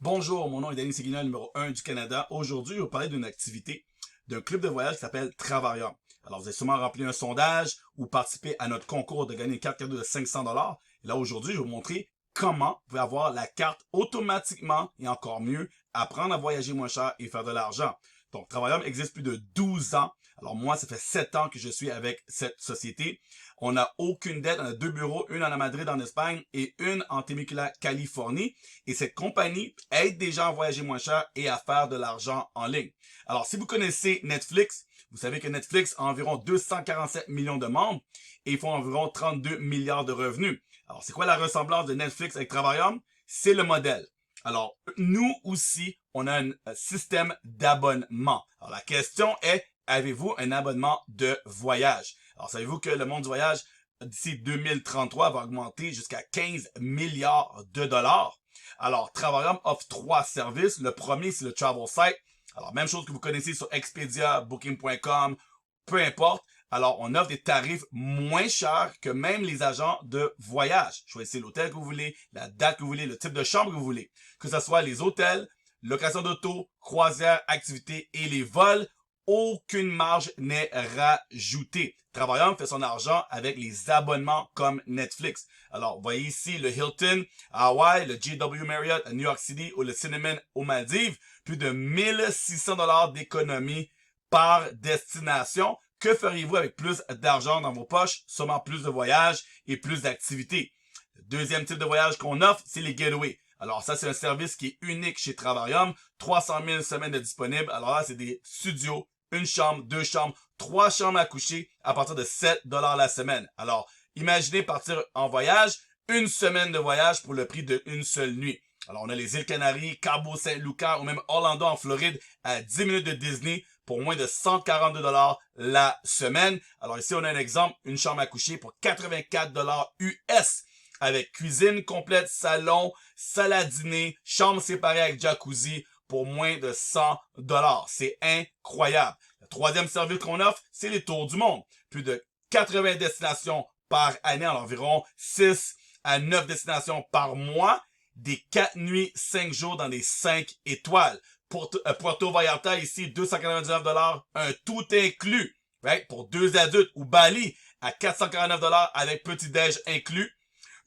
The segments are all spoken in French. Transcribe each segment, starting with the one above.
Bonjour, mon nom est Danny Seguin, numéro 1 du Canada. Aujourd'hui, je vais vous parler d'une activité d'un club de voyage qui s'appelle Travarium. Alors, vous avez sûrement rempli un sondage ou participé à notre concours de gagner une carte cadeau de 500 $. Et là, aujourd'hui, je vais vous montrer comment vous pouvez avoir la carte automatiquement et encore mieux, apprendre à voyager moins cher et faire de l'argent. Donc, Travarium existe plus de 12 ans. Alors moi, ça fait 7 ans que je suis avec cette société. On n'a aucune dette. On a 2 bureaux, une à Madrid en Espagne et une en Temecula, Californie. Et cette compagnie aide des gens à voyager moins cher et à faire de l'argent en ligne. Alors, si vous connaissez Netflix, vous savez que Netflix a environ 247 millions de membres et ils font environ 32 milliards de revenus. Alors, c'est quoi la ressemblance de Netflix avec Travarium? C'est le modèle. Alors, nous aussi, on a un système d'abonnement. Alors, la question est, avez-vous un abonnement de voyage? Alors, savez-vous que le monde du voyage, d'ici 2033, va augmenter jusqu'à 15 milliards de dollars? Alors, Travarium offre 3 services. Le premier, c'est le Travel Site. Alors, même chose que vous connaissez sur Expedia, Booking.com, peu importe. Alors, on offre des tarifs moins chers que même les agents de voyage. Choisissez l'hôtel que vous voulez, la date que vous voulez, le type de chambre que vous voulez. Que ce soit les hôtels, location d'auto, croisière, activités et les vols, aucune marge n'est rajoutée. Travarium fait son argent avec les abonnements comme Netflix. Alors, vous voyez ici le Hilton à Hawaï, le JW Marriott à New York City ou le Cinnamon aux Maldives. Plus de 1600 $ d'économie par destination. Que feriez-vous avec plus d'argent dans vos poches? Sûrement plus de voyages et plus d'activités. Le deuxième type de voyage qu'on offre, c'est les Getaways. Alors ça, c'est un service qui est unique chez Travarium. 300 000 semaines de disponibles. Alors là, c'est des studios, une chambre, 2 chambres, 3 chambres à coucher à partir de 7 $ la semaine. Alors, imaginez partir en voyage, une semaine de voyage pour le prix d'une seule nuit. Alors, on a les îles Canaries, Cabo San Lucas ou même Orlando en Floride à 10 minutes de Disney pour moins de 142 $ la semaine. Alors ici, on a un exemple, une chambre à coucher pour 84 $ US avec cuisine complète, salon, salle à dîner, chambre séparée avec jacuzzi pour moins de 100 $. C'est incroyable. Le troisième service qu'on offre, c'est les tours du monde. Plus de 80 destinations par année, en environ 6 à 9 destinations par mois. Des 4 nuits, 5 jours dans des 5 étoiles. Puerto Vallarta, ici, 299 $, un tout inclus, right? Pour 2 adultes. Ou Bali, à 449 $ avec petit-déj inclus.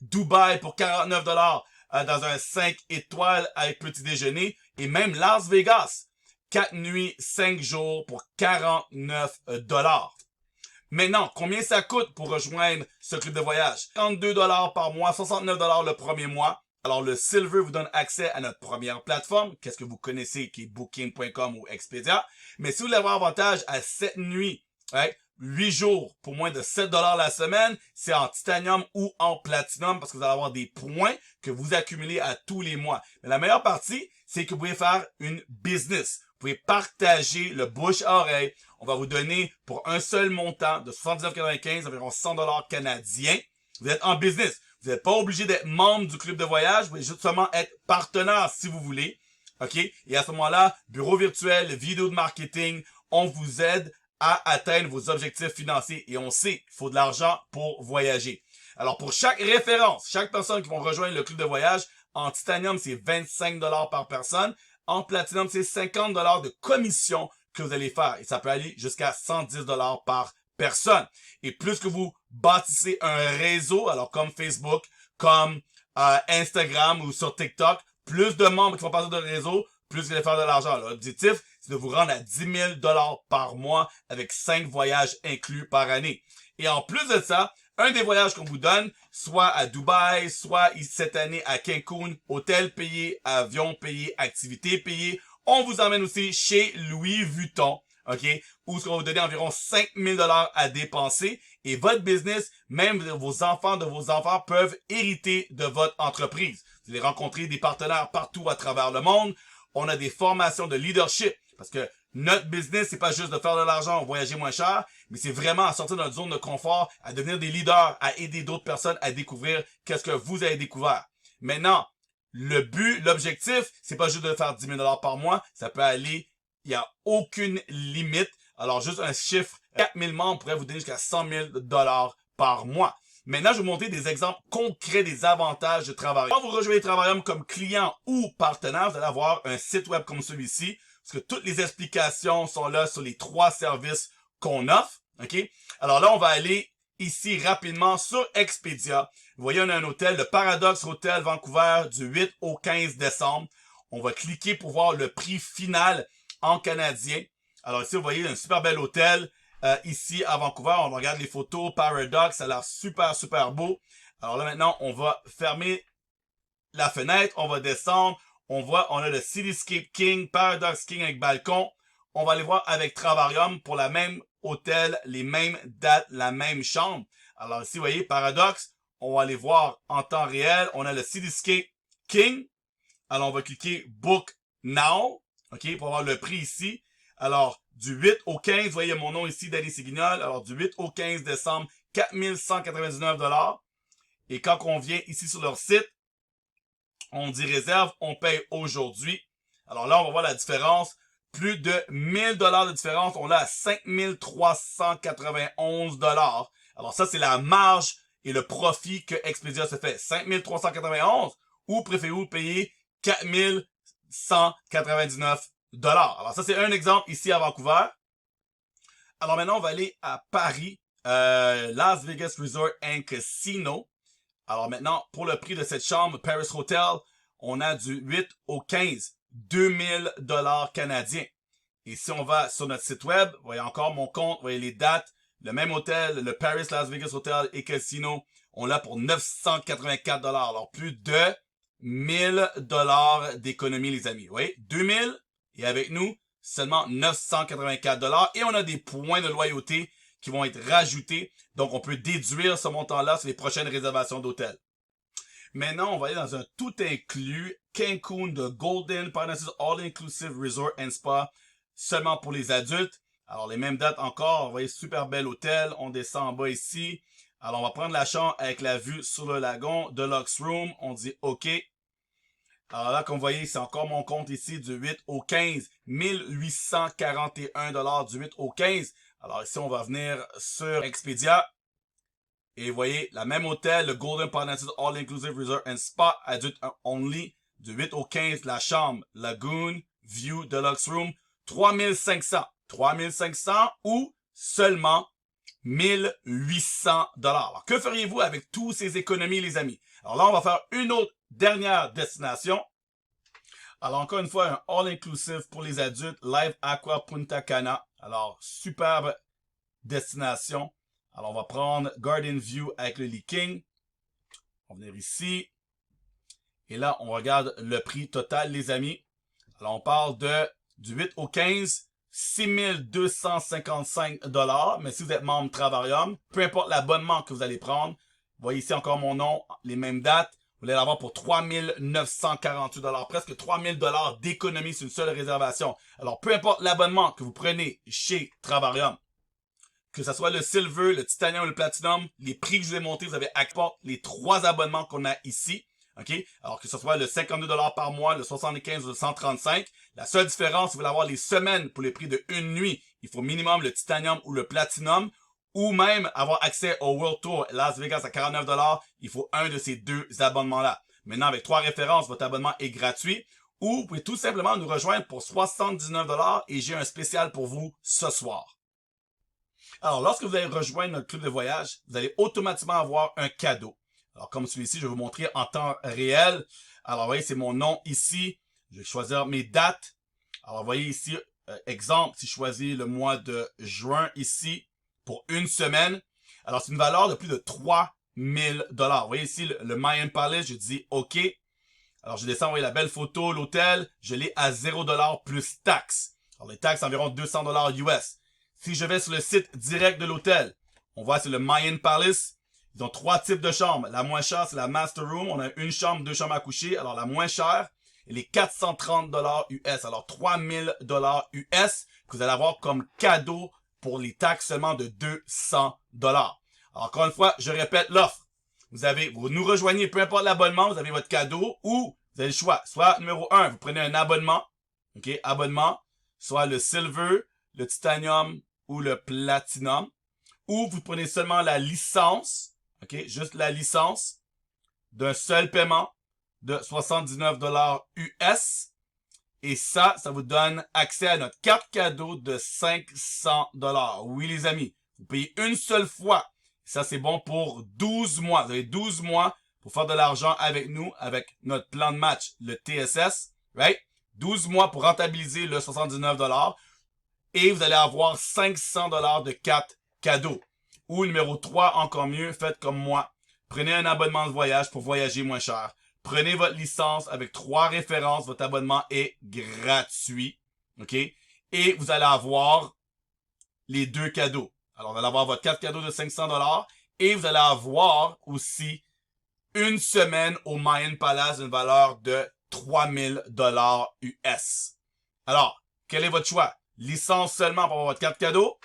Dubaï pour 49 $ dans un 5 étoiles avec petit déjeuner. Et même Las Vegas, 4 nuits, 5 jours pour 49 $. Maintenant, combien ça coûte pour rejoindre ce club de voyage? 32 $ par mois, 69 $ le premier mois. Alors, le Silver vous donne accès à notre première plateforme, qu'est-ce que vous connaissez, qui est Booking.com ou Expedia. Mais si vous voulez avoir avantage à 7 nuits, right, 8 jours pour moins de 7 $ la semaine, c'est en titanium ou en platinum parce que vous allez avoir des points que vous accumulez à tous les mois. Mais la meilleure partie, c'est que vous pouvez faire une business. Vous pouvez partager le bouche à oreille. On va vous donner pour un seul montant de 79,95 environ 100 $ canadiens. Vous êtes en business. Vous n'êtes pas obligé d'être membre du club de voyage. Vous pouvez justement être partenaire si vous voulez. OK? Et à ce moment-là, bureau virtuel, vidéo de marketing, on vous aide à atteindre vos objectifs financiers. Et on sait qu'il faut de l'argent pour voyager. Alors, pour chaque référence, chaque personne qui va rejoindre le club de voyage, en titanium, c'est 25 $ par personne. En platinum, c'est 50 $ de commission que vous allez faire. Et ça peut aller jusqu'à 110 $ par personne. Et plus que vous bâtissez un réseau, alors comme Facebook, comme Instagram ou sur TikTok, plus de membres qui font partie de réseau, plus vous allez faire de l'argent. L'objectif, c'est de vous rendre à 10 000 $ par mois avec 5 voyages inclus par année. Et en plus de ça, un des voyages qu'on vous donne, soit à Dubaï, soit cette année à Cancun, hôtel payé, avion payé, activité payée, on vous emmène aussi chez Louis Vuitton. OK? Où on va vous donner environ 5 000 $ à dépenser et votre business, même vos enfants de vos enfants peuvent hériter de votre entreprise. Vous allez rencontrer des partenaires partout à travers le monde. On a des formations de leadership parce que notre business, c'est pas juste de faire de l'argent, voyager moins cher, mais c'est vraiment à sortir de notre zone de confort, à devenir des leaders, à aider d'autres personnes à découvrir qu'est-ce que vous avez découvert. Maintenant, le but, l'objectif, c'est pas juste de faire 10 000 $ par mois, ça peut aller. Il n'y a aucune limite. Alors, juste un chiffre, 4 000 membres pourrait vous donner jusqu'à 100 000 $ par mois. Maintenant, je vais vous montrer des exemples concrets des avantages de Travarium. Quand vous rejoignez Travarium comme client ou partenaire, vous allez avoir un site web comme celui-ci, parce que toutes les explications sont là sur les 3 services qu'on offre. OK? Alors là, on va aller ici rapidement sur Expedia. Vous voyez, on a un hôtel, le Paradox Hotel Vancouver, du 8 au 15 décembre. On va cliquer pour voir le prix final en canadien. Alors ici, vous voyez un super bel hôtel. Ici à Vancouver, on regarde les photos, Paradox, ça a l'air super, super beau. Alors là, maintenant, on va fermer la fenêtre, on va descendre. On voit, on a le Cityscape King, Paradox King avec balcon. On va aller voir avec Travarium pour la même hôtel, les mêmes dates, la même chambre. Alors ici, vous voyez, Paradox, on va aller voir en temps réel. On a le Cityscape King. Alors, on va cliquer Book Now, OK, pour avoir le prix ici. Alors, du 8 au 15, vous voyez mon nom ici, Danny Séguignol. Alors, du 8 au 15 décembre, 4199 $. Et quand on vient ici sur leur site, on dit réserve, on paye aujourd'hui. Alors là, on va voir la différence. Plus de 1000 $ de différence. On l'a à 5391 $. Alors ça, c'est la marge et le profit que Expedia se fait. 5391 ou préférez-vous payer 4199 $. Alors ça, c'est un exemple ici à Vancouver. Alors maintenant, on va aller à Paris, Las Vegas Resort and Casino. Alors maintenant, pour le prix de cette chambre, Paris Hotel, on a du 8 au 15, 2000 $ canadiens. Et si on va sur notre site web, vous voyez encore mon compte, vous voyez les dates, le même hôtel, le Paris Las Vegas Hotel et Casino, on l'a pour 984 $. Alors plus de 1000 $ d'économie, les amis. Vous voyez, 2000 et avec nous, seulement 984 $. Et on a des points de loyauté qui vont être rajoutés. Donc, on peut déduire ce montant-là sur les prochaines réservations d'hôtels. Maintenant, on va aller dans un tout inclus Cancun de Golden Parnassus All Inclusive Resort and Spa seulement pour les adultes. Alors, les mêmes dates encore. Vous voyez, super bel hôtel. On descend en bas ici. Alors, on va prendre la chambre avec la vue sur le lagon. Deluxe Room. On dit OK. Alors là, comme vous voyez, c'est encore mon compte ici du 8 au 15. 1841 $ du 8 au 15. Alors ici, on va venir sur Expedia. Et vous voyez, la même hôtel, le Golden Parnassus All Inclusive Resort and Spa, adulte only, du 8 au 15, la chambre, Lagoon, View, Deluxe Room, 3500. 3500 ou seulement 1800 $. Alors, que feriez-vous avec tous ces économies, les amis? Alors là, on va faire une autre dernière destination. Alors, encore une fois, un all-inclusive pour les adultes, Live Aqua Punta Cana. Alors, superbe destination. Alors, on va prendre Garden View avec le lit king. On va venir ici. Et là, on regarde le prix total, les amis. Alors, on parle du 8 au 15, 6255 $. Mais si vous êtes membre Travarium, peu importe l'abonnement que vous allez prendre, vous voyez ici encore mon nom, les mêmes dates. Vous allez l'avoir pour 3948 $. Presque 3000 $ d'économie sur une seule réservation. Alors, peu importe l'abonnement que vous prenez chez Travarium, que ce soit le Silver, le Titanium ou le Platinum, les prix que je vous ai montés, vous avez accès les 3 abonnements qu'on a ici. OK? Alors, que ce soit le 52 $ par mois, le 75 ou le 135. La seule différence, si vous voulez avoir les semaines pour les prix de une nuit, il faut minimum le Titanium ou le Platinum. Ou même avoir accès au World Tour Las Vegas à 49 $, il faut un de ces 2 abonnements-là. Maintenant, avec 3 références, votre abonnement est gratuit. Ou vous pouvez tout simplement nous rejoindre pour 79 $ et j'ai un spécial pour vous ce soir. Alors, lorsque vous allez rejoindre notre club de voyage, vous allez automatiquement avoir un cadeau. Alors, comme celui-ci, je vais vous montrer en temps réel. Alors, vous voyez, c'est mon nom ici. Je vais choisir mes dates. Alors, vous voyez ici, exemple, si je choisis le mois de juin ici, pour une semaine. Alors, c'est une valeur de plus de 3000 $. Vous voyez ici le Mayan Palace, je dis OK. Alors, je descends, vous voyez la belle photo, l'hôtel, je l'ai à 0 $ plus taxes. Alors, les taxes, environ 200 $ US. Si je vais sur le site direct de l'hôtel, on voit c'est le Mayan Palace. Ils ont 3 types de chambres. La moins chère, c'est la Master Room. On a une chambre, 2 chambres à coucher. Alors, la moins chère, elle est 430 $ US. Alors, 3000 $ US que vous allez avoir comme cadeau pour les taxes seulement de 200 $. Alors, encore une fois, je répète l'offre. Vous nous rejoignez, peu importe l'abonnement, vous avez votre cadeau ou vous avez le choix. Soit numéro 1, vous prenez un abonnement. OK, abonnement. Soit le Silver, le Titanium ou le Platinum. Ou vous prenez seulement la licence. OK? Juste la licence d'un seul paiement de 79 US. Et ça vous donne accès à notre carte cadeau de 500 Oui, les amis, vous payez une seule fois. Ça, c'est bon pour 12 mois. Vous avez 12 mois pour faire de l'argent avec nous, avec notre plan de match, le TSS. Right? 12 mois pour rentabiliser le 79 et vous allez avoir 500 de cartes cadeaux. Ou numéro 3, encore mieux, faites comme moi. Prenez un abonnement de voyage pour voyager moins cher. Prenez votre licence avec 3 références. Votre abonnement est gratuit. OK? Et vous allez avoir les 2 cadeaux. Alors, vous allez avoir votre carte cadeau de 500 et vous allez avoir aussi une semaine au Mayan Palace d'une valeur de 3000 US. Alors, quel est votre choix? Licence seulement pour avoir votre carte cadeau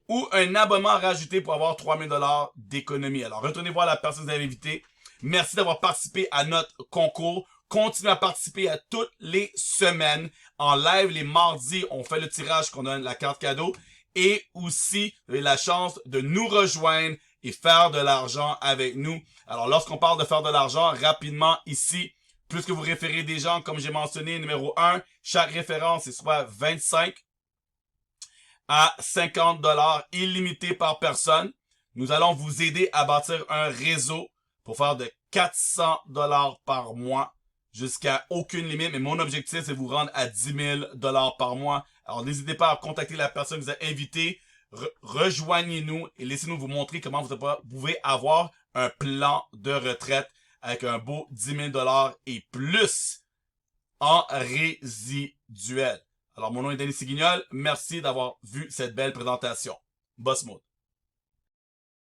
ou un abonnement rajouté pour avoir 3000 d'économie. Alors, retournez voir la personne que vous avez invitée. Merci d'avoir participé à notre concours. Continuez à participer à toutes les semaines. En live, les mardis, on fait le tirage qu'on donne la carte cadeau. Et aussi, vous avez la chance de nous rejoindre et faire de l'argent avec nous. Alors, lorsqu'on parle de faire de l'argent, rapidement ici, plus que vous référez des gens, comme j'ai mentionné, numéro 1, chaque référence est soit 25 à 50 illimité par personne. Nous allons vous aider à bâtir un réseau pour faire de 400 par mois jusqu'à aucune limite. Mais mon objectif, c'est de vous rendre à 10 000 par mois. Alors, n'hésitez pas à contacter la personne que vous avez invitée. Rejoignez-nous et laissez-nous vous montrer comment vous pouvez avoir un plan de retraite avec un beau 10 000 et plus en résiduel. Alors, mon nom est Denis Siguignol. Merci d'avoir vu cette belle présentation. Boss Mode.